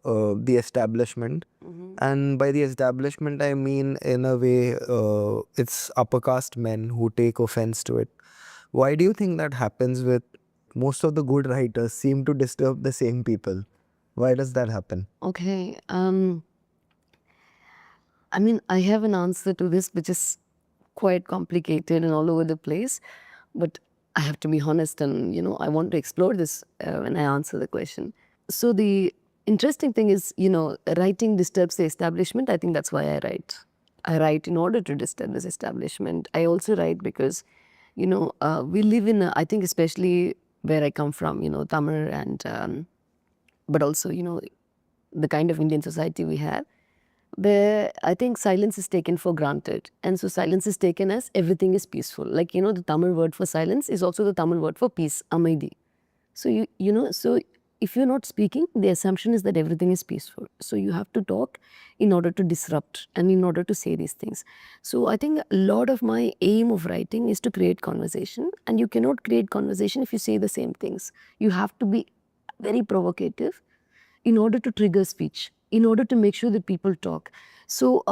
the establishment. And by the establishment, I mean, in a way, it's upper caste men who take offense to it. Why do you think that happens with most of the good writers seem to disturb the same people? Why does that happen? Okay. I mean, I have an answer to this, which is quite complicated and all over the place. But I have to be honest and, I want to explore this when I answer the question. So the interesting thing is, writing disturbs the establishment. I think that's why I write. I write in order to disturb this establishment. I also write because, we live in, I think especially where I come from, Tamil and, but also, the kind of Indian society we have, where I think silence is taken for granted. And so silence is taken as everything is peaceful. Like, the Tamil word for silence is also the Tamil word for peace, amaidi. So, so if you're not speaking, the assumption is that everything is peaceful. So you have to talk in order to disrupt and in order to say these things. So I think a lot of my aim of writing is to create conversation. And you cannot create conversation if you say the same things. You have to be very provocative in order to trigger speech, in order to make sure that people talk. So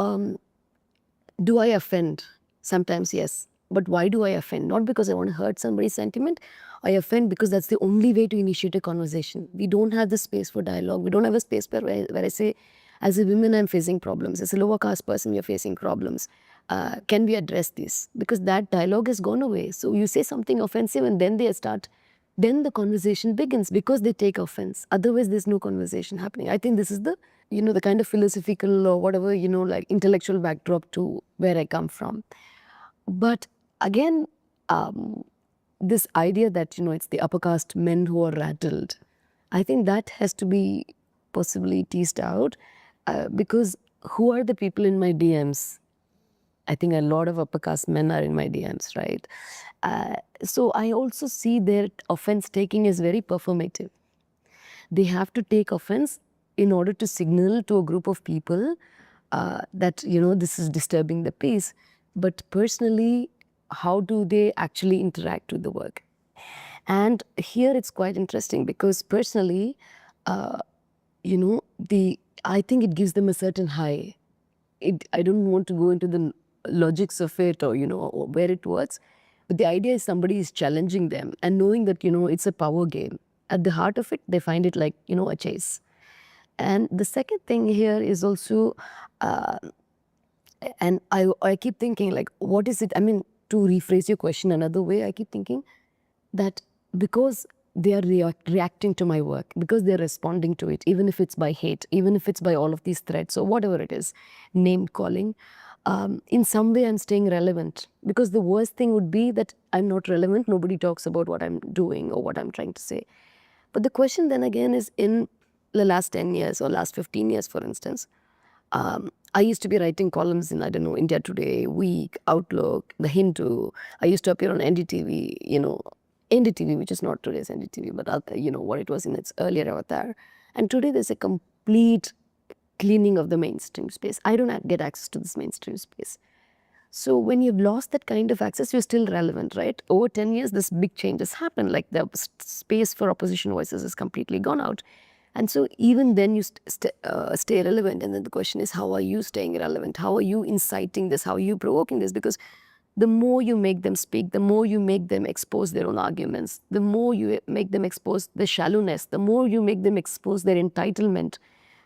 do I offend? Sometimes yes. But why do I offend? Not because I want to hurt somebody's sentiment. I offend because that's the only way to initiate a conversation. We don't have the space for dialogue. We don't have a space where I say, as a woman, I'm facing problems. As a lower caste person, you're facing problems. Can we address this? Because that dialogue has gone away. So you say something offensive and then then the conversation begins because they take offense. Otherwise, there's no conversation happening. I think this is the, the kind of philosophical or whatever, like intellectual backdrop to where I come from. But again, this idea that, it's the upper caste men who are rattled, I think that has to be possibly teased out because who are the people in my DMs? I think a lot of upper caste men are in my DMs, right? So I also see their offense taking is very performative. They have to take offense in order to signal to a group of people that, this is disturbing the peace. But personally, how do they actually interact with the work? And here it's quite interesting because personally, I think it gives them a certain high. I don't want to go into the logics of it or, or where it works. But the idea is somebody is challenging them and knowing that, it's a power game. At the heart of it, they find it like, a chase. And the second thing here is also, and I keep thinking like, what is it? I mean, to rephrase your question another way, I keep thinking that because they are reacting to my work, because they're responding to it, even if it's by hate, even if it's by all of these threats or whatever it is, name calling, in some way I'm staying relevant. Because the worst thing would be that I'm not relevant, nobody talks about what I'm doing or what I'm trying to say. But the question then again is in the last 10 years or last 15 years, for instance, I used to be writing columns in, I don't know, India Today, Week, Outlook, The Hindu. I used to appear on NDTV, NDTV, which is not today's NDTV, but what it was in its earlier avatar. And today there's a complete cleaning of the mainstream space. I don't get access to this mainstream space. So when you've lost that kind of access, you're still relevant, right? Over 10 years, this big change has happened. Like the space for opposition voices has completely gone out. And so even then you stay relevant. And then the question is, how are you staying relevant? How are you inciting this? How are you provoking this? Because the more you make them speak, the more you make them expose their own arguments, the more you make them expose the shallowness, the more you make them expose their entitlement,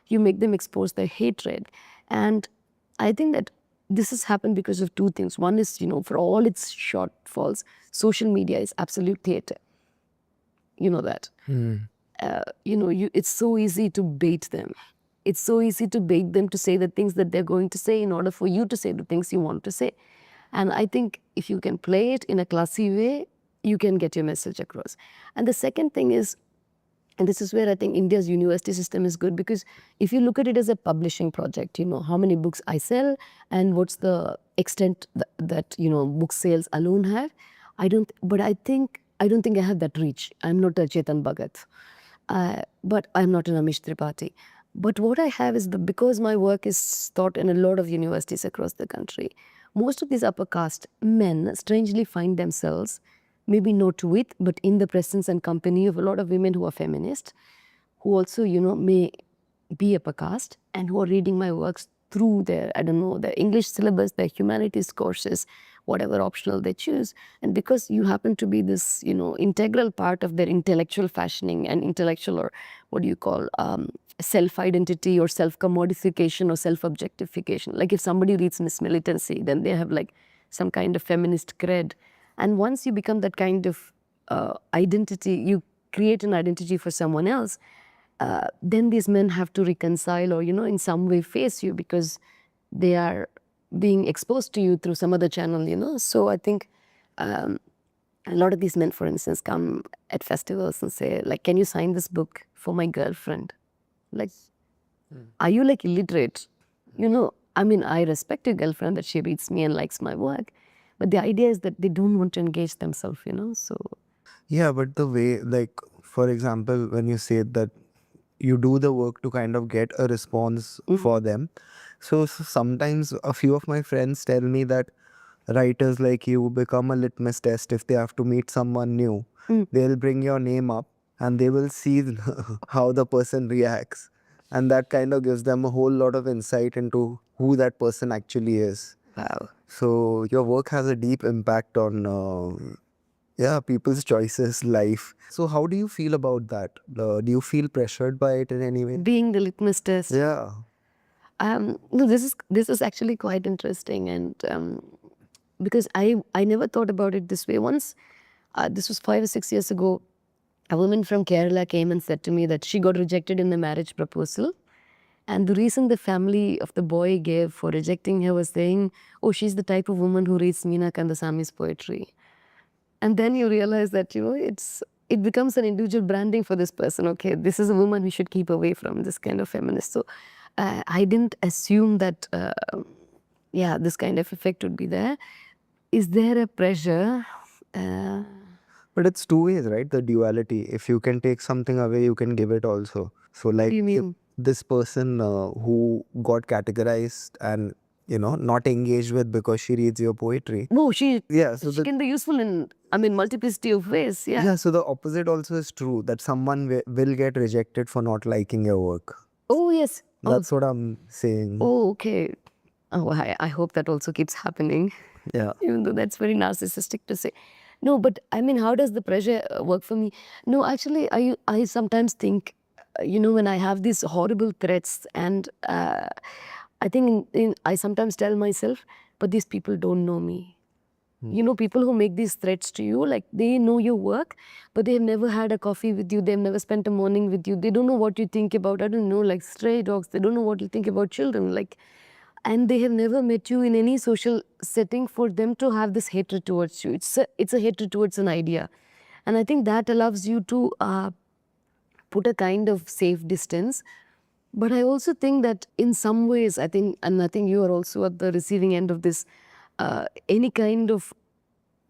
you make them expose their hatred. And I think that this has happened because of two things. One is, for all its shortfalls, social media is absolute theater. You know that. It's so easy to bait them. It's so easy to bait them to say the things that they're going to say in order for you to say the things you want to say. And I think if you can play it in a classy way, you can get your message across. And the second thing is, and this is where I think India's university system is good, because if you look at it as a publishing project, how many books I sell and what's the extent that book sales alone have, I don't think I have that reach. I'm not a Chetan Bhagat, but I'm not an Amish Tripathi. But what I have is because my work is taught in a lot of universities across the country, most of these upper caste men strangely find themselves, maybe not with, but in the presence and company of a lot of women who are feminist, who also, may be upper caste and who are reading my works through their, I don't know, their English syllabus, their humanities courses, whatever optional they choose. And because you happen to be this, integral part of their intellectual fashioning and intellectual, or what do you call, self-identity or self-commodification or self-objectification. Like if somebody reads Miss Militancy, then they have like some kind of feminist cred. And once you become that kind of identity, you create an identity for someone else, then these men have to reconcile or, in some way face you because they are being exposed to you through some other channel. So I think a lot of these men, for instance, come at festivals and say, like, can you sign this book for my girlfriend? Like, are you like illiterate? I mean, I respect your girlfriend that she reads me and likes my work, but the idea is that they don't want to engage themselves, so. Yeah, but the way, like, for example, when you say that you do the work to kind of get a response for them. So sometimes a few of my friends tell me that writers like you become a litmus test if they have to meet someone new. They'll bring your name up and they will see how the person reacts. And that kind of gives them a whole lot of insight into who that person actually is. Wow. So your work has a deep impact on people's choices, life. So how do you feel about that? Do you feel pressured by it in any way? Being the litmus test. Yeah. No, this is actually quite interesting, and because I never thought about it this way. Once, this was 5 or 6 years ago, a woman from Kerala came and said to me that she got rejected in the marriage proposal. And the reason the family of the boy gave for rejecting her was saying, oh, she's the type of woman who reads Meena Kandasamy's poetry. And then you realize that, it becomes an individual branding for this person. Okay, this is a woman we should keep away from, this kind of feminist. So I didn't assume that, this kind of effect would be there. Is there a pressure? But it's two ways, right? The duality. If you can take something away, you can give it also. So What like do you if mean? this person who got categorized and not engaged with because she reads your poetry. No, she So can be useful in, multiplicity of ways. Yeah. so the opposite also is true, that someone will get rejected for not liking your work. Oh, yes. That's what I'm saying. Oh, okay. Oh, I hope that also keeps happening. Yeah. Even though that's very narcissistic to say. No, but I mean, how does the pressure work for me? No, actually, I sometimes think, when I have these horrible threats, and I think I sometimes tell myself, but these people don't know me. People who make these threats to you, like they know your work, but they've never had a coffee with you. They've never spent a morning with you. They don't know what you think about, I don't know, like stray dogs. They don't know what you think about children. Like, and they have never met you in any social setting for them to have this hatred towards you. It's a hatred towards an idea. And I think that allows you to put a kind of safe distance. But I also think that in some ways, I think you are also at the receiving end of this, any kind of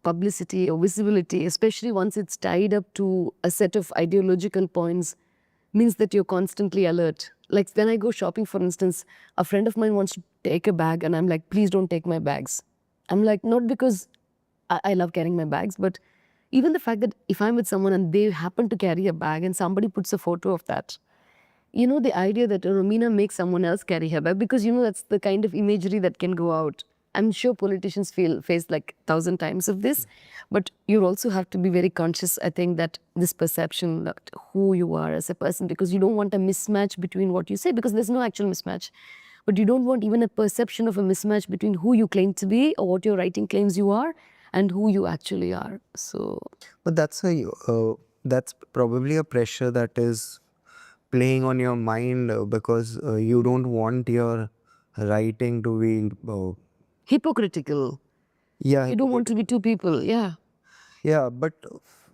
publicity or visibility, especially once it's tied up to a set of ideological points, means that you're constantly alert. Like when I go shopping, for instance, a friend of mine wants to take a bag and I'm like, please don't take my bags. I'm like, not because I love carrying my bags, but even the fact that if I'm with someone and they happen to carry a bag and somebody puts a photo of that, the idea that Romina makes someone else carry her bag, because that's the kind of imagery that can go out. I'm sure politicians face like 1,000 times of this, but you also have to be very conscious, I think, that this perception that who you are as a person, because you don't want a mismatch between what you say, because there's no actual mismatch. But you don't want even a perception of a mismatch between who you claim to be or what your writing claims you are and who you actually are. So, But that's probably a pressure that is playing on your mind because you don't want your writing to be hypocritical. yeah. You don't want to be two people. Yeah. Yeah, but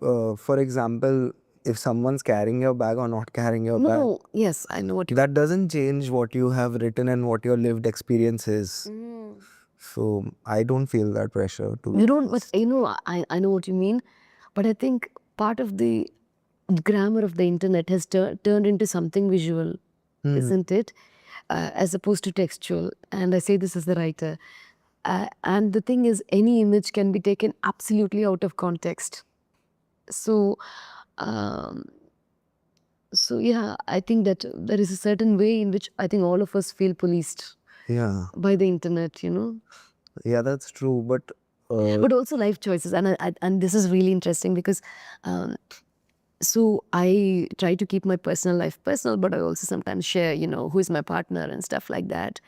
for example, if someone's carrying your bag or not carrying your bag, No, yes, I know what you that doesn't change what you have written and what your lived experience is. So I don't feel that pressure to. You don't, but I know what you mean. But I think part of the grammar of the internet has turned into something visual, isn't it? As opposed to textual. And I say this as the writer. And the thing is, any image can be taken absolutely out of context. So, So yeah, I think that there is a certain way in which I think all of us feel policed Yeah. by the internet, Yeah, that's true. But but also life choices. And this is really interesting because um, so I try to keep my personal life personal, but I also sometimes share, who is my partner and stuff like that.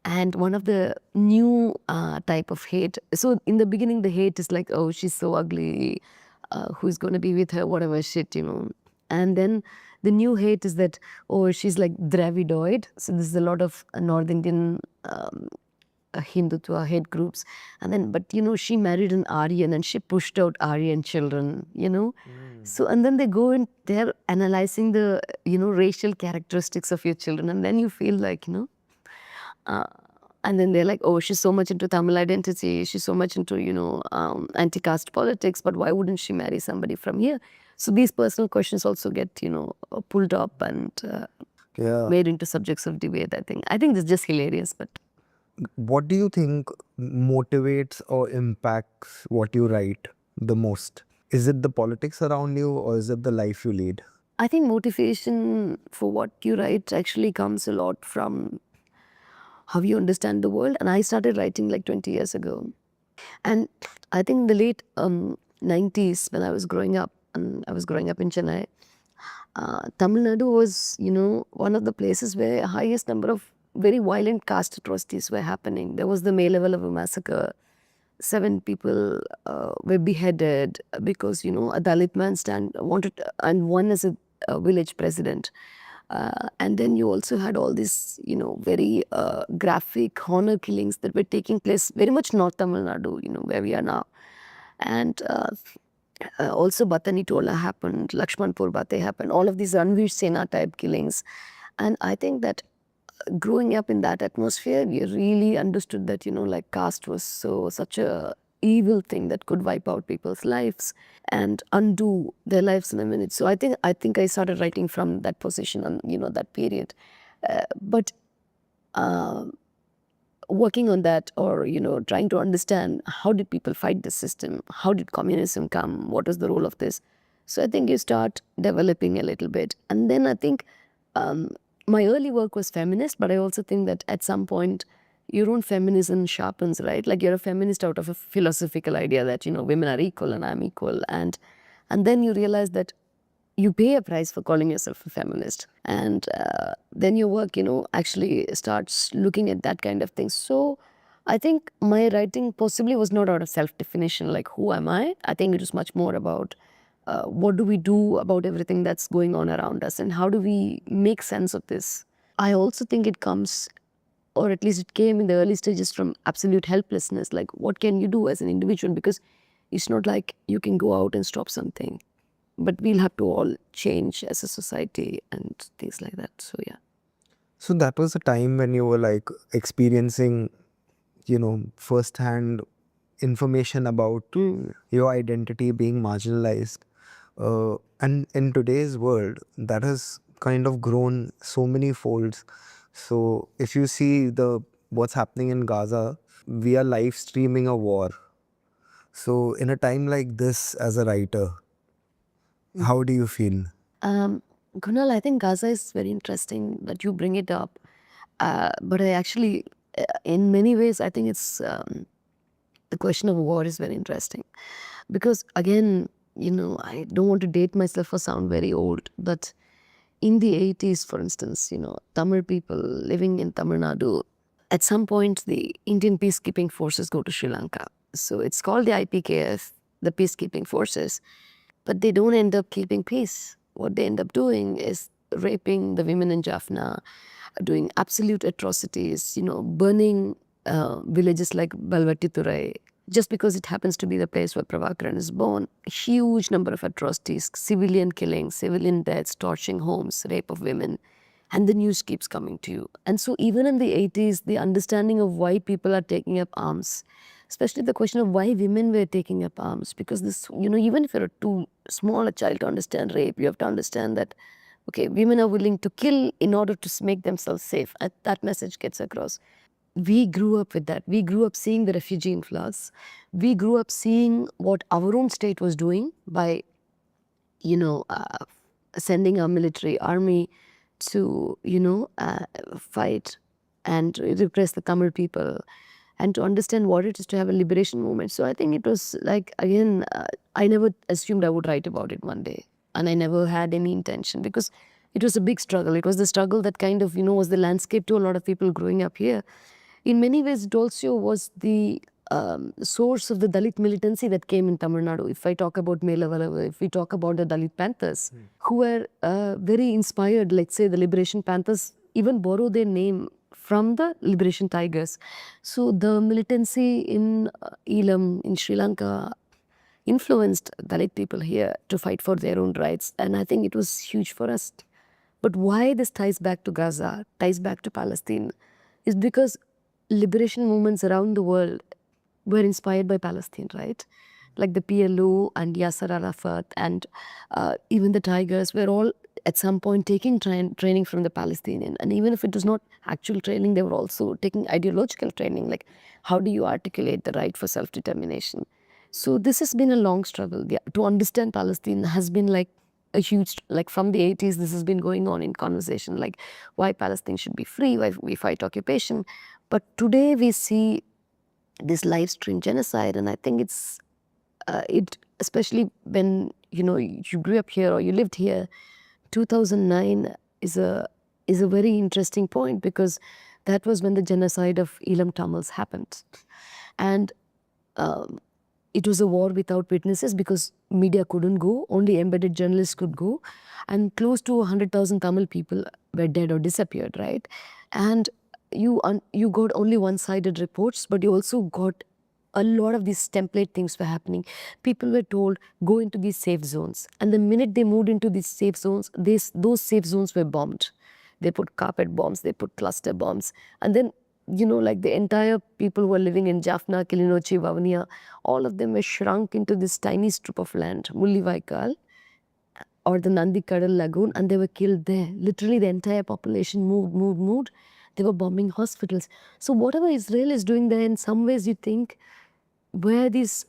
And one of the new type of hate. So in the beginning, the hate is like, oh, she's so ugly. Who's going to be with her? Whatever shit. And then the new hate is that, oh, she's like Dravidoid. So there's a lot of North Indian Hindutva hate groups. And then, but she married an Aryan and she pushed out Aryan children. So, and then they go and they're analyzing the, racial characteristics of your children. And then you feel like, uh, and then they're like, oh, she's so much into Tamil identity. She's so much into, anti-caste politics. But why wouldn't she marry somebody from here? So these personal questions also get, pulled up and yeah, made into subjects of debate, I think. I think it's just hilarious, but what do you think motivates or impacts what you write the most? Is it the politics around you or is it the life you lead? I think motivation for what you write actually comes a lot from how you understand the world. And I started writing like 20 years ago. And I think in the late 90s, when I was growing up, and I was growing up in Chennai, Tamil Nadu was, one of the places where highest number of very violent caste atrocities were happening. There was the May level of a massacre. 7 people were beheaded because, a Dalit man wanted, and one as a village president. And then you also had all these, very graphic honor killings that were taking place very much North Tamil Nadu, where we are now. And also Batani Tola happened, Lakshmanpur Bate happened, all of these Ranveer Sena type killings. And I think that growing up in that atmosphere, we really understood that, like caste was such a evil thing that could wipe out people's lives and undo their lives in a minute. So I think I started writing from that position and, that period. But working on that, or trying to understand how did people fight the system, how did communism come, what is the role of this. So I think you start developing a little bit. And then I think my early work was feminist, but I also think that at some point your own feminism sharpens, right? Like you're a feminist out of a philosophical idea that women are equal and I'm equal, and then you realize that you pay a price for calling yourself a feminist. And then your work, actually starts looking at that kind of thing. So I think my writing possibly was not out of self-definition, like who am I? I think it was much more about what do we do about everything that's going on around us and how do we make sense of this? I also think it comes, or at least it came in the early stages, from absolute helplessness. Like what can you do as an individual? Because it's not like you can go out and stop something. But we'll have to all change as a society and things like that. So yeah. So that was a time when you were like experiencing, firsthand information about your identity being marginalized. And in today's world, that has kind of grown so many folds. So if you see what's happening in Gaza, we are live streaming a war. So in a time like this, as a writer, how do you feel? Kunal, I think Gaza is very interesting that you bring it up. But I actually, in many ways, I think it's the question of war is very interesting. Because again, I don't want to date myself or sound very old, but in the 80s, for instance, Tamil people living in Tamil Nadu, at some point, the Indian peacekeeping forces go to Sri Lanka. So it's called the IPKF, the peacekeeping forces, but they don't end up keeping peace. What they end up doing is raping the women in Jaffna, doing absolute atrocities, burning villages like Balvatiturai, just because it happens to be the place where Prabhakaran is born. Huge number of atrocities, civilian killings, civilian deaths, torching homes, rape of women. And the news keeps coming to you. And so even in the 80s, the understanding of why people are taking up arms, especially the question of why women were taking up arms, because this, even if you're too small a child to understand rape, you have to understand that, okay, women are willing to kill in order to make themselves safe. And that message gets across. We grew up with that. We grew up seeing the refugee influx. We grew up seeing what our own state was doing by, sending our military army to, fight and repress the Tamil people, and to understand what it is to have a liberation movement. So I think it was like, again, I never assumed I would write about it one day. And I never had any intention, because it was a big struggle. It was the struggle that kind of, was the landscape to a lot of people growing up here. In many ways, it also was the source of the Dalit militancy that came in Tamil Nadu. If I talk about Melavala, if we talk about the Dalit Panthers, who were very inspired, let's say the Liberation Panthers even borrow their name from the Liberation Tigers. So the militancy in Elam, in Sri Lanka, influenced Dalit people here to fight for their own rights. And I think it was huge for us. But why this ties back to Gaza, ties back to Palestine, is because liberation movements around the world were inspired by Palestine, right? Like the PLO and Yasser Arafat and even the Tigers were all at some point taking training from the Palestinian. And even if it was not actual training, they were also taking ideological training, like how do you articulate the right for self-determination. So this has been a long struggle. To understand Palestine has been like a huge, like from the 80s, this has been going on in conversation, like why Palestine should be free, why we fight occupation. But today we see this live stream genocide, and I think it's it, especially when you grew up here or you lived here. 2009 is a very interesting point, because that was when the genocide of Elam Tamils happened, and it was a war without witnesses, because media couldn't go, only embedded journalists could go, and close to 100,000 Tamil people were dead or disappeared, right? And you got only one-sided reports, but you also got a lot of these template things were happening. People were told, go into these safe zones. And the minute they moved into these safe zones, those safe zones were bombed. They put carpet bombs, they put cluster bombs. And then, like the entire people who were living in Jaffna, Kilinochchi, Vavuniya, all of them were shrunk into this tiny strip of land, Mullivaikal, or the Nandikadal Lagoon, and they were killed there. Literally the entire population moved. They were bombing hospitals. So whatever Israel is doing there, in some ways you think, where these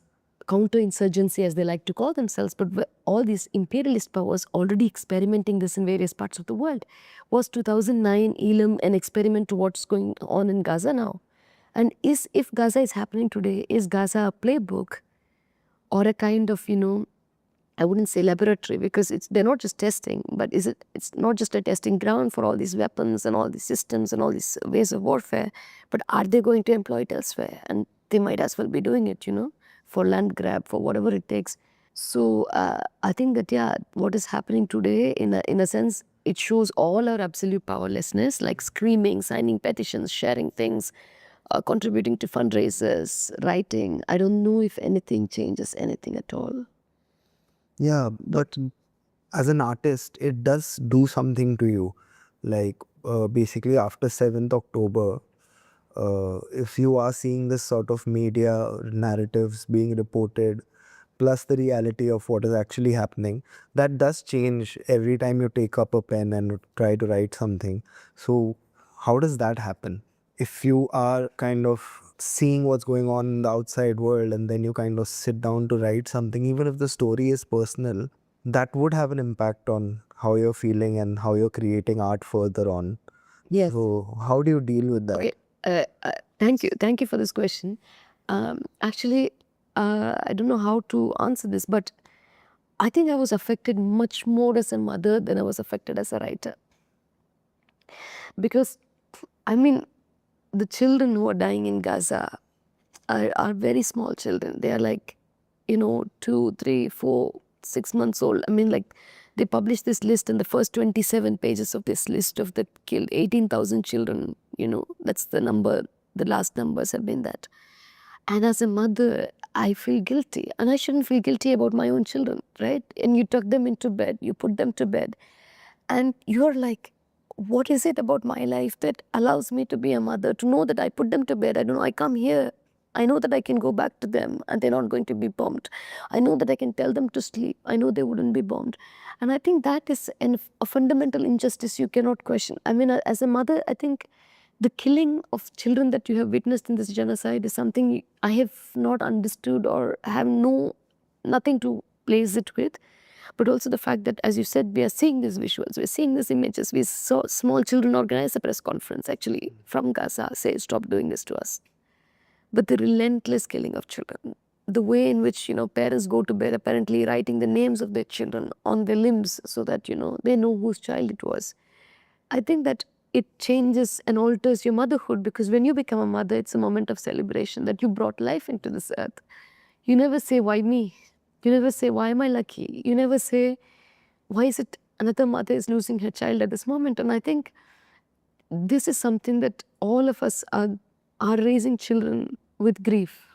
counterinsurgency, as they like to call themselves, but were all these imperialist powers already experimenting this in various parts of the world? Was 2009 Elam an experiment to what's going on in Gaza now? And if Gaza is happening today, is Gaza a playbook or a kind of, I wouldn't say laboratory, because they're not just testing, but it's not just a testing ground for all these weapons and all these systems and all these ways of warfare, but are they going to employ it elsewhere? And they might as well be doing it, for land grab, for whatever it takes. So I think that, what is happening today, in a sense, it shows all our absolute powerlessness, like screaming, signing petitions, sharing things, contributing to fundraisers, writing. I don't know if anything changes anything at all. Yeah, but as an artist, it does do something to you. Like basically after 7th October, if you are seeing this sort of media narratives being reported, plus the reality of what is actually happening, that does change every time you take up a pen and try to write something. So how does that happen? If you are kind of seeing what's going on in the outside world and then you kind of sit down to write something, even if the story is personal, that would have an impact on how you're feeling and how you're creating art further on. Yes. So how do you deal with that? Okay. Thank you for this question. Actually, I don't know how to answer this, but I think I was affected much more as a mother than I was affected as a writer. Because, I mean, the children who are dying in Gaza are very small children. They are like, 2, 3, 4, 6 months old. I mean, like, they published this list, and the first 27 pages of this list of the killed 18,000 children, that's the number, the last numbers have been that. And as a mother, I feel guilty, and I shouldn't feel guilty about my own children, right? And you tuck them into bed, you put them to bed, and you're like, what is it about my life that allows me to be a mother, to know that I put them to bed? I don't know, I come here, I know that I can go back to them and they're not going to be bombed. I know that I can tell them to sleep. I know they wouldn't be bombed. And I think that is a fundamental injustice you cannot question. I mean, as a mother, I think the killing of children that you have witnessed in this genocide is something I have not understood or have nothing to place it with. But also the fact that, as you said, we are seeing these visuals, we're seeing these images. We saw small children organize a press conference actually from Gaza, say, stop doing this to us. But the relentless killing of children, the way in which, parents go to bed apparently writing the names of their children on their limbs so that, they know whose child it was. I think that it changes and alters your motherhood, because when you become a mother, it's a moment of celebration that you brought life into this earth. You never say, why me? You never say, why am I lucky? You never say, why is it another mother is losing her child at this moment? And I think this is something that all of us are raising children with grief.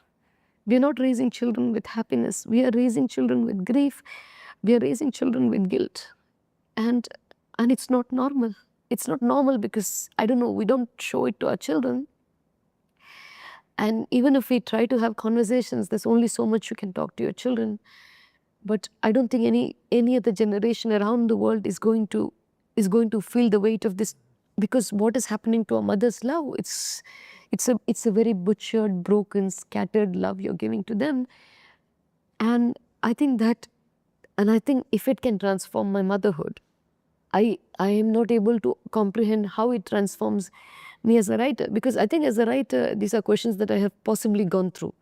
We are not raising children with happiness. We are raising children with grief. We are raising children with guilt. And it's not normal. It's not normal because, I don't know, we don't show it to our children. And even if we try to have conversations, there's only so much you can talk to your children. But I don't think any other generation around the world is going to feel the weight of this, because what is happening to a mother's love, it's a very butchered, broken, scattered love you're giving to them. And I think if it can transform my motherhood, I am not able to comprehend how it transforms me as a writer. Because I think as a writer, these are questions that I have possibly gone through.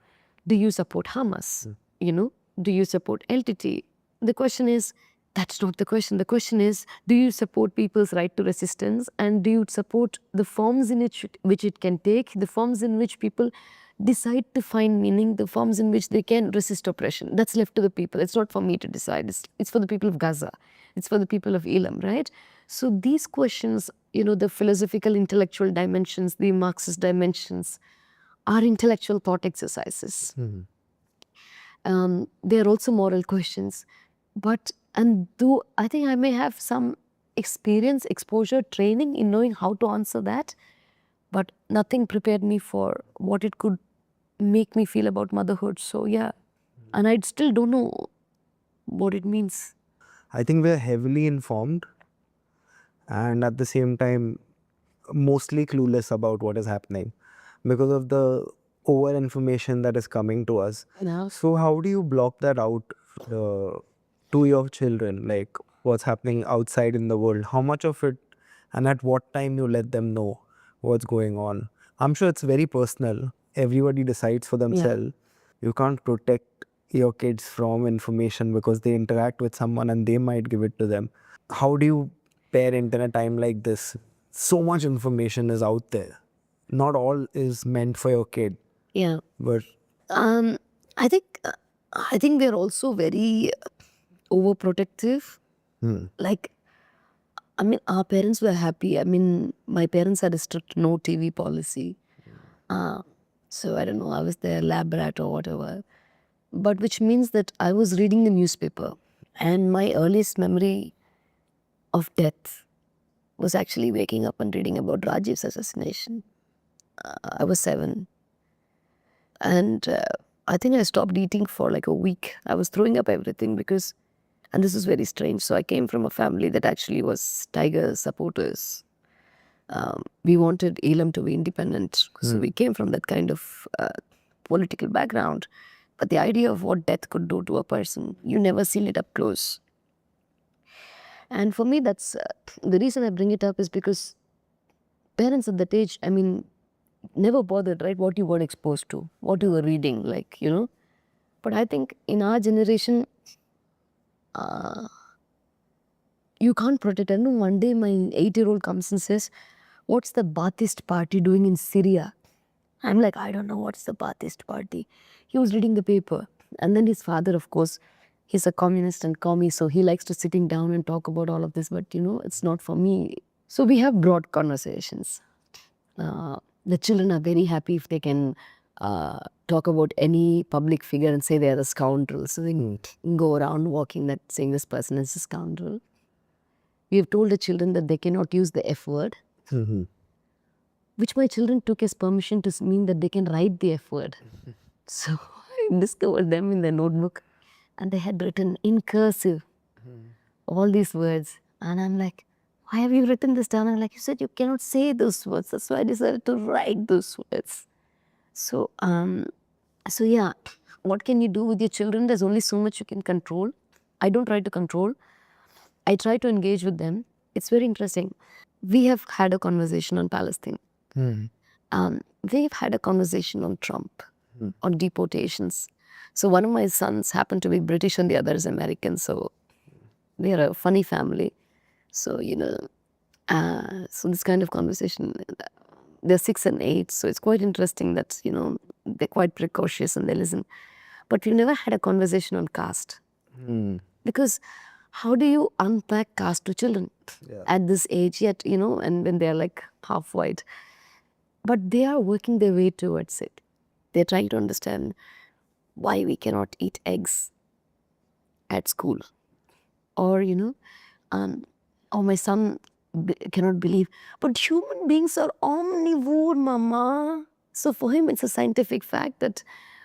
Do you support Hamas? Do you support LTT? The question is, that's not the question. The question is, do you support people's right to resistance? And do you support the forms in which it can take, the forms in which people decide to find meaning, the forms in which they can resist oppression? That's left to the people. It's not for me to decide. It's for the people of Gaza. It's for the people of Elam, right? So these questions, the philosophical, intellectual dimensions, the Marxist dimensions, are intellectual thought exercises. They are also moral questions. And though I think I may have some experience, exposure, training in knowing how to answer that, but nothing prepared me for what it could make me feel about motherhood. So yeah, and I still don't know what it means. I think we're heavily informed and at the same time mostly clueless about what is happening because of the over information that is coming to us. Yeah. So how do you block that out to your children, like what's happening outside in the world? How much of it and at what time you let them know what's going on? I'm sure it's very personal. Everybody decides for themselves. You can't protect your kids from information because they interact with someone and they might give it to them. How do you parent in a time like this? So much information is out there. Not all is meant for your kid. Yeah. But I think they're also very overprotective. Like, I mean, our parents were happy. I mean, my parents had a strict no TV policy. So I don't know, I was their lab rat or whatever. But which means that I was reading the newspaper. And my earliest memory of death was actually waking up and reading about Rajiv's assassination. I was 7. And I think I stopped eating for like a week. I was throwing up everything because, and this is very strange. So I came from a family that actually was Tiger supporters. We wanted Elam to be independent. So we came from that kind of political background. But the idea of what death could do to a person, you never seen it up close. And for me, that's the reason I bring it up is because parents at that age, I mean, never bothered, right? What you got exposed to, what you were reading, like, But I think in our generation, you can't protect. And one day my 8-year-old comes and says, what's the Ba'athist party doing in Syria? I'm like, I don't know what's the Ba'athist party. He was reading the paper. And then his father, of course, he's a communist and commie, so he likes to sitting down and talk about all of this. But, it's not for me. So we have broad conversations. The children are very happy if they can talk about any public figure and say they are a scoundrel. So they go around walking that saying this person is a scoundrel. We have told the children that they cannot use the F word, which my children took as permission to mean that they can write the F word. So I discovered them in their notebook and they had written in cursive all these words. And I'm like, why have you written this down? I'm like, you said you cannot say those words. That's why I decided to write those words. So, yeah, what can you do with your children? There's only so much you can control. I don't try to control. I try to engage with them. It's very interesting. We have had a conversation on Palestine. We've had a conversation on Trump, on deportations. So one of my sons happened to be British and the other is American. So we are a funny family. So, so this kind of conversation, they're 6 and 8. So it's quite interesting that, they're quite precocious and they listen. But we never had a conversation on caste. Because how do you unpack caste to children at this age yet, and when they're like half white? But they are working their way towards it. They're trying to understand why we cannot eat eggs at school. Or, or my son cannot believe, but human beings are omnivore, mama. So for him, it's a scientific fact that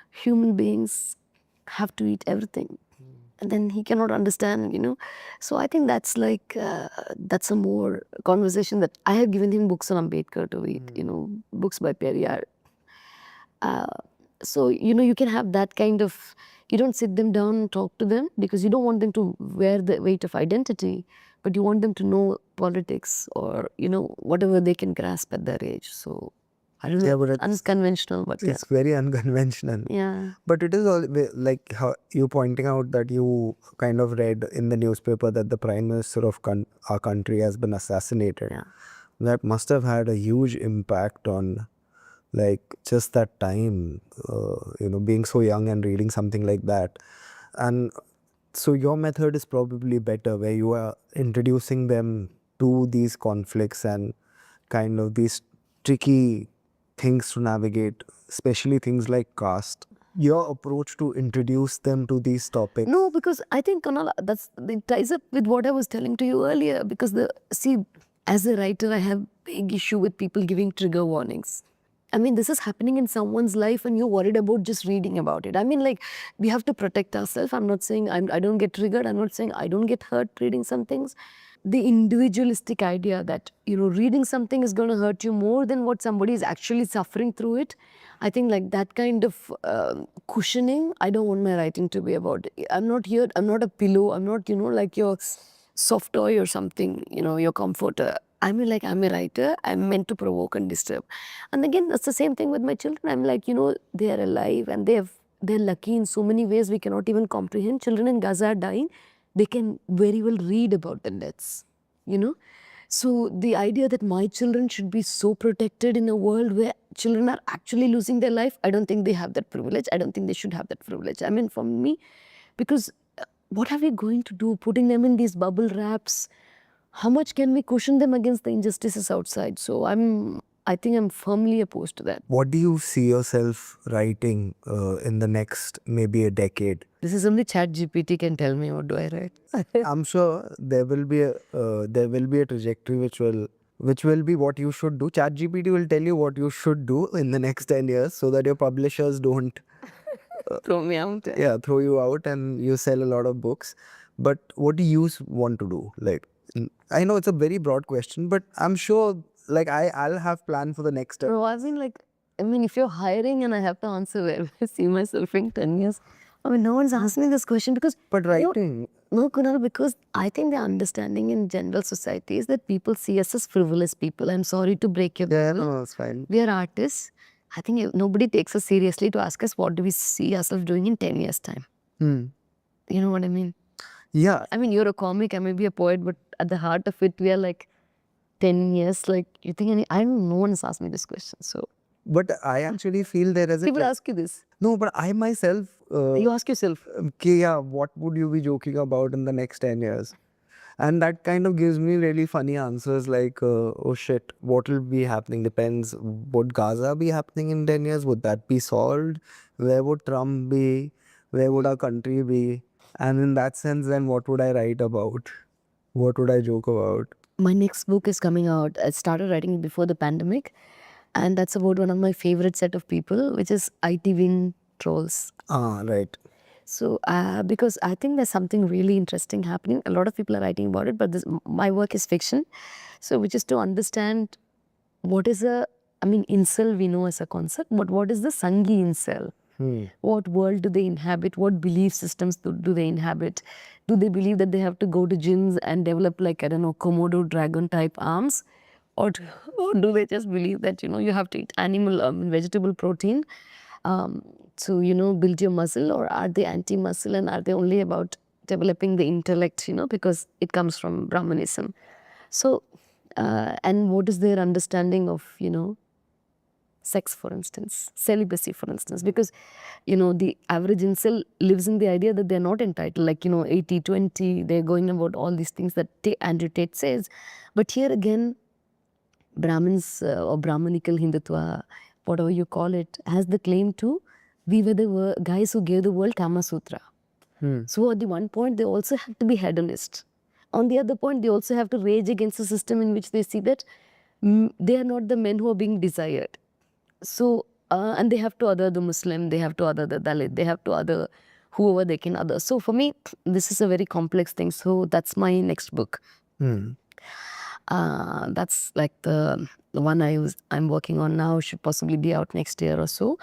human beings have to eat everything. And then he cannot understand, So I think that's like, that's a more conversation that I have given him books on Ambedkar to read, books by Periyar. So, you can have that kind of, you don't sit them down and talk to them because you don't want them to wear the weight of identity, but you want them to know politics or, whatever they can grasp at their age. So, I don't know, but unconventional, but it's very unconventional. Yeah. But it is all like how you pointing out that you kind of read in the newspaper that the Prime Minister of our country has been assassinated. Yeah. That must have had a huge impact on like just that time, being so young and reading something like that. And so your method is probably better where you are introducing them to these conflicts and kind of these tricky things to navigate, especially things like caste. Your approach to introduce them to these topics. No, because I think, Kunal, it ties up with what I was telling to you earlier. Because as a writer, I have big issue with people giving trigger warnings. I mean, this is happening in someone's life and you're worried about just reading about it. I mean, like, we have to protect ourselves. I'm not saying I don't get triggered. I'm not saying I don't get hurt reading some things. The individualistic idea that, reading something is going to hurt you more than what somebody is actually suffering through it. I think like that kind of cushioning, I don't want my writing to be about. I'm not here, I'm not a pillow. I'm not, like your soft toy or something, your comforter. I mean, like, I'm a writer. I'm meant to provoke and disturb. And again, that's the same thing with my children. I'm like, they are alive and they're lucky in so many ways we cannot even comprehend. Children in Gaza are dying. They can very well read about the deaths, So the idea that my children should be so protected in a world where children are actually losing their life, I don't think they have that privilege. I don't think they should have that privilege. I mean, for me, because what are we going to do? Putting them in these bubble wraps, how much can we cushion them against the injustices outside? So I think I'm firmly opposed to that. What do you see yourself writing in the next maybe a decade? This is only ChatGPT can tell me what do I write. I'm sure there will be a trajectory which will be what you should do. ChatGPT will tell you what you should do in the next 10 years so that your publishers don't throw me out. Yeah, throw you out and you sell a lot of books. But what do you want to do? Like, I know it's a very broad question, but I'm sure like I'll have plan for the next step. No, I mean, if you're hiring and I have to answer where I see myself in 10 years, I mean, no one's asking this question because... But writing... No, Kunal, because I think the understanding in general society is that people see us as frivolous people. I'm sorry to break your... Yeah, no, it's fine. We are artists. I think nobody takes us seriously to ask us what do we see ourselves doing in 10 years' time. You know what I mean? Yeah. I mean, you're a comic, I may be a poet, but at the heart of it, we are like 10 years, like, you think I don't know, no one has asked me this question, so... But I actually feel there is a... People ask you this. No, but I myself... you ask yourself. Yeah, what would you be joking about in the next 10 years? And that kind of gives me really funny answers like, oh shit, what will be happening depends. Would Gaza be happening in 10 years? Would that be solved? Where would Trump be? Where would our country be? And in that sense, then what would I write about? What would I joke about? My next book is coming out. I started writing it before the pandemic. And that's about one of my favorite set of people, which is IT wing trolls. Ah, right. So, because I think there's something really interesting happening. A lot of people are writing about it, but my work is fiction. So, which is to understand what is incel we know as a concept, but what is the Sangi incel? What world do they inhabit? What belief systems do they inhabit? Do they believe that they have to go to gyms and develop like, I don't know, Komodo dragon type arms? Or do they just believe that, you have to eat animal, vegetable protein to, build your muscle? Or are they anti-muscle and are they only about developing the intellect, because it comes from Brahmanism? So, and what is their understanding of, sex, for instance, celibacy, for instance, because, the average incel lives in the idea that they're not entitled, like, 80-20, they're going about all these things that Andrew Tate says. But here again, Brahmins or Brahmanical Hindutva, whatever you call it, has the claim to, we were the guys who gave the world Kama Sutra. So at the one point, they also have to be hedonist. On the other point, they also have to rage against a system in which they see that they are not the men who are being desired. So, and they have to other the Muslim, they have to other the Dalit, they have to other whoever they can other. So for me, this is a very complex thing. So that's my next book. That's like the one I'm working on now, should possibly be out next year or so.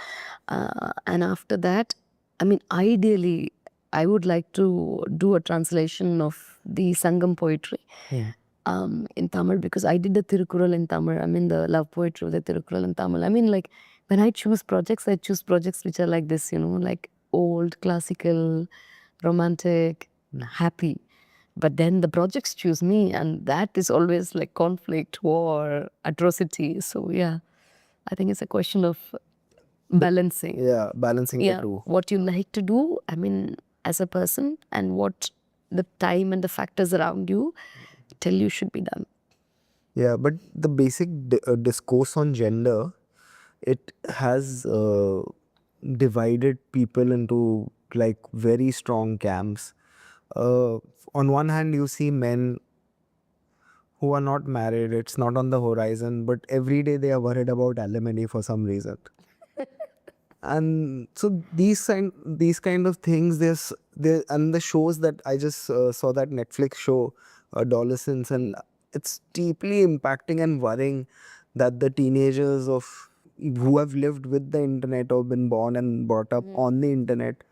And after that, I mean, ideally, I would like to do a translation of the Sangam poetry in Tamil, because I did the Tirukural in Tamil. I mean, the love poetry of the Tirukural in Tamil. I mean, like, when I choose projects which are like this, like old, classical, romantic, happy. But then the projects choose me, and that is always like conflict, war, atrocity. So yeah, I think it's a question of balancing. Yeah, balancing the two. What you like to do, I mean, as a person, and what the time and the factors around you tell you should be done. Yeah, but the basic discourse on gender, it has divided people into like very strong camps. On one hand, you see men who are not married, it's not on the horizon, but every day they are worried about alimony for some reason. And so these kind of things, and the shows that I just saw, that Netflix show, Adolescence, and it's deeply impacting and worrying that the teenagers who have lived with the internet or been born and brought up on the internet,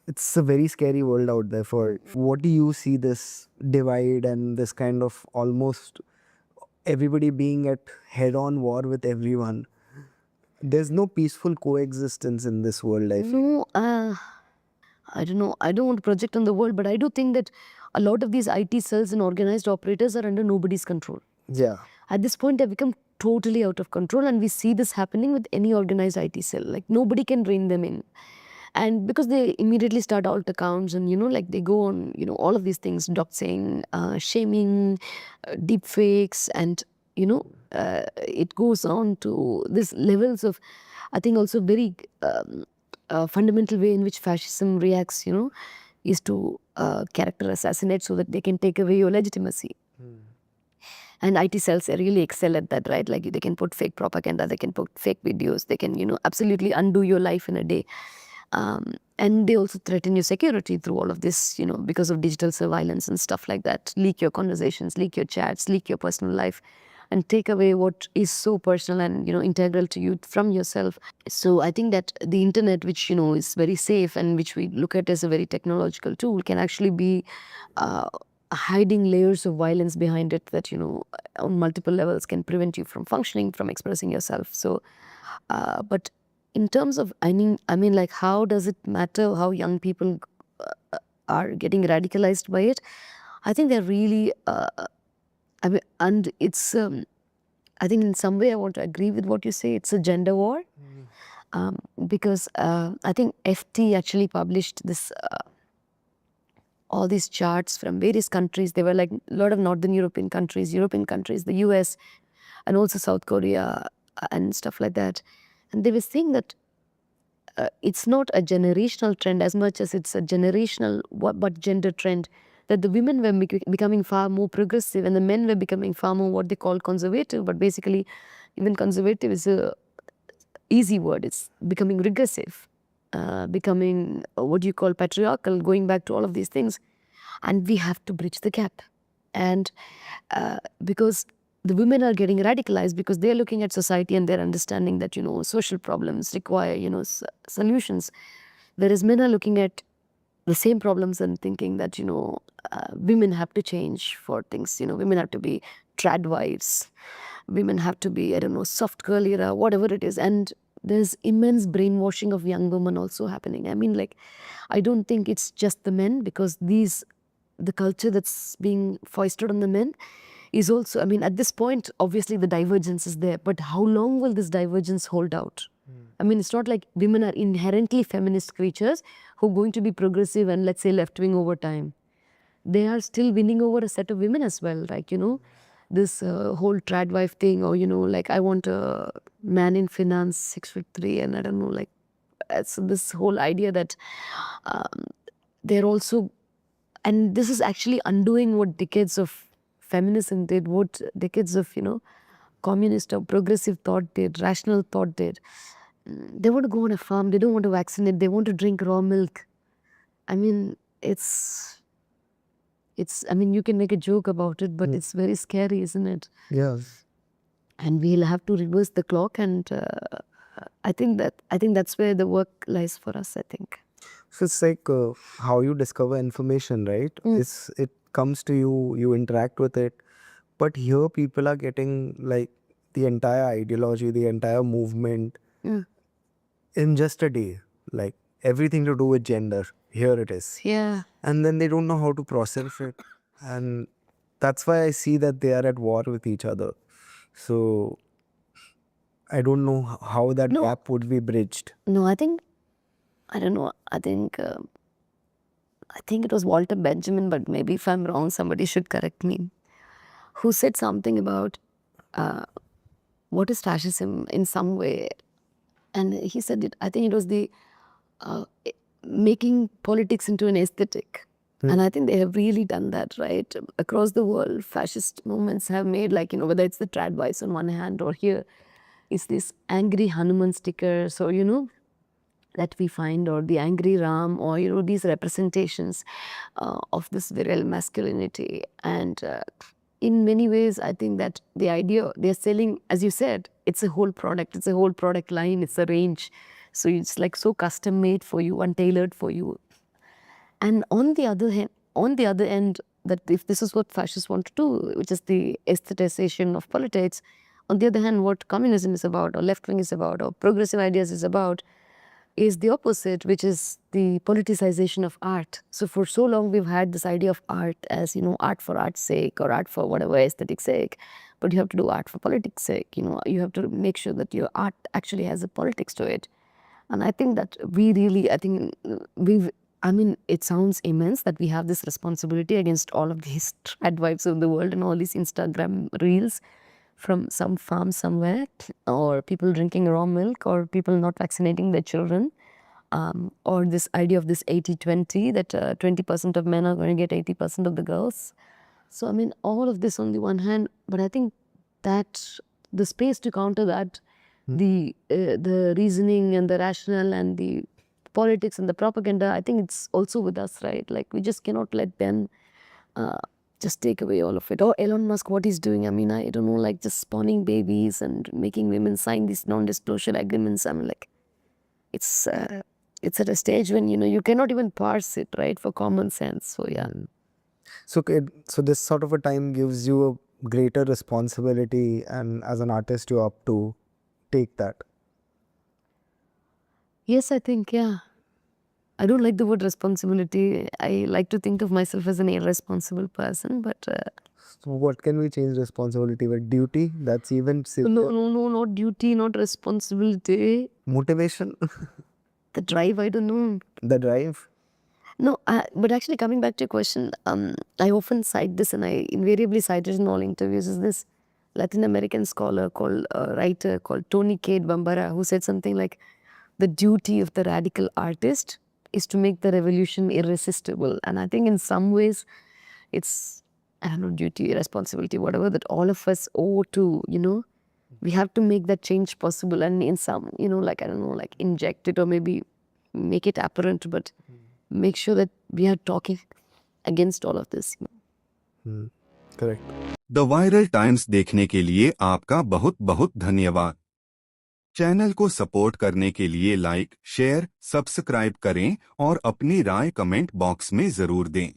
it's a very scary world out there. For what do you see this divide and this kind of almost everybody being at head-on war with everyone? There's no peaceful coexistence in this world, I feel. No, I don't know. I don't want to project on the world, but I do think that a lot of these IT cells and organized operators are under nobody's control. Yeah. At this point, they've become totally out of control, and we see this happening with any organized IT cell. Like, nobody can rein them in. And because they immediately start alt accounts and, like they go on, all of these things, doxing, shaming, deep fakes, and, it goes on to these levels of, I think, also very fundamental way in which fascism reacts, is to character assassinate so that they can take away your legitimacy. And IT cells really excel at that, right? Like, they can put fake propaganda, they can put fake videos, they can, absolutely undo your life in a day. And they also threaten your security through all of this, because of digital surveillance and stuff like that. Leak your conversations, leak your chats, leak your personal life, and take away what is so personal and, integral to you from yourself. So I think that the internet, which, is very safe and which we look at as a very technological tool, can actually be hiding layers of violence behind it that, on multiple levels can prevent you from functioning, from expressing yourself. So, but in terms of, I mean, like, how does it matter how young people are getting radicalized by it? I think they're really, and it's, I think in some way I want to agree with what you say. It's a gender war. Because I think FT actually published this, all these charts from various countries. They were like a lot of Northern European countries, the US, and also South Korea and stuff like that. And they were saying that it's not a generational trend as much as it's a generational but gender trend, that the women were becoming far more progressive and the men were becoming far more what they call conservative. But basically, even conservative is a easy word. It's becoming regressive, becoming what you call patriarchal, going back to all of these things. And we have to bridge the gap. And because the women are getting radicalized because they're looking at society and they're understanding that, social problems require, solutions. Whereas men are looking at the same problems and thinking that, women have to change for things, women have to be trad wives, women have to be, I don't know, soft girl era, whatever it is. And there's immense brainwashing of young women also happening. I mean, like, I don't think it's just the men, because the culture that's being foisted on the men is also, I mean, at this point, obviously the divergence is there, but how long will this divergence hold out? I mean, it's not like women are inherently feminist creatures who are going to be progressive and, let's say, left-wing over time. They are still winning over a set of women as well, like, this whole trad wife thing, or, like, I want a man in finance, 6'3", and I don't know, like, so this whole idea that they're also, and this is actually undoing what decades of feminism did, what decades of, communist or progressive thought did, rational thought did. They want to go on a farm, they don't want to vaccinate, they want to drink raw milk. I mean, it's, I mean, you can make a joke about it, but it's very scary, isn't it? Yeah. And we'll have to reverse the clock, and I think that's where the work lies for us, I think. So it's like how you discover information, right? It comes to you, you interact with it. But here people are getting like the entire ideology, the entire movement in just a day. Like everything to do with gender. Here it is. Yeah. And then they don't know how to process it. And that's why I see that they are at war with each other. So I don't know how that gap would be bridged. No, I don't know. I think it was Walter Benjamin, but maybe if I'm wrong, somebody should correct me, who said something about what is fascism in some way. And he said I think it was the making politics into an aesthetic. And I think they have really done that, right? Across the world, fascist movements have made, like, whether it's the trad wives on one hand, or here it's this angry Hanuman stickers, or, that we find, or the angry Ram, or, these representations of this virile masculinity. And in many ways, I think that the idea they're selling, as you said, it's a whole product, it's a whole product line, it's a range. So it's like so custom made for you and tailored for you. And on the other end, that if this is what fascists want to do, which is the aestheticization of politics, on the other hand, what communism is about, or left-wing is about, or progressive ideas is about, is the opposite, which is the politicization of art. So for so long, we've had this idea of art as, art for art's sake, or art for whatever aesthetic sake. But you have to do art for politics' sake. You have to make sure that your art actually has a politics to it. And I think that it sounds immense that we have this responsibility against all of these trad wives of the world and all these Instagram reels from some farm somewhere, or people drinking raw milk, or people not vaccinating their children, or this idea of this 80-20, that 20% of men are going to get 80% of the girls. So, I mean, all of this on the one hand, but I think that the space to counter that, the reasoning and the rationale and the politics and the propaganda, I think it's also with us, right? Like, we just cannot let them just take away all of it. Or Elon Musk, what he's doing, I mean, I don't know, like just spawning babies and making women sign these non-disclosure agreements. I mean, like, it's at a stage when, you cannot even parse it, right, for common sense. So, yeah. So this sort of a time gives you a greater responsibility, and as an artist, you're up to take that. Yes, I think, yeah. I don't like the word responsibility. I like to think of myself as an irresponsible person, but... So what can we change responsibility with? Duty? That's even... No, not duty, not responsibility. Motivation? The drive, I don't know. The drive? No, but actually coming back to your question, I often cite this, and I invariably cite it in all interviews, is this Latin American scholar writer called Tony Cade Bambara, who said something like, the duty of the radical artist is to make the revolution irresistible. And I think in some ways it's, I don't know, duty, responsibility, whatever, that all of us owe to, we have to make that change possible, and in some, like, I don't know, like inject it, or maybe make it apparent, but make sure that we are talking against all of this. Correct. The viral times देखने के लिए आपका बहुत बहुत धन्यवाद। Channel को support करने के लिए लाइक, शेयर, सब्सक्राइब करें और अपनी राय कमेंट बॉक्स में जरूर दें।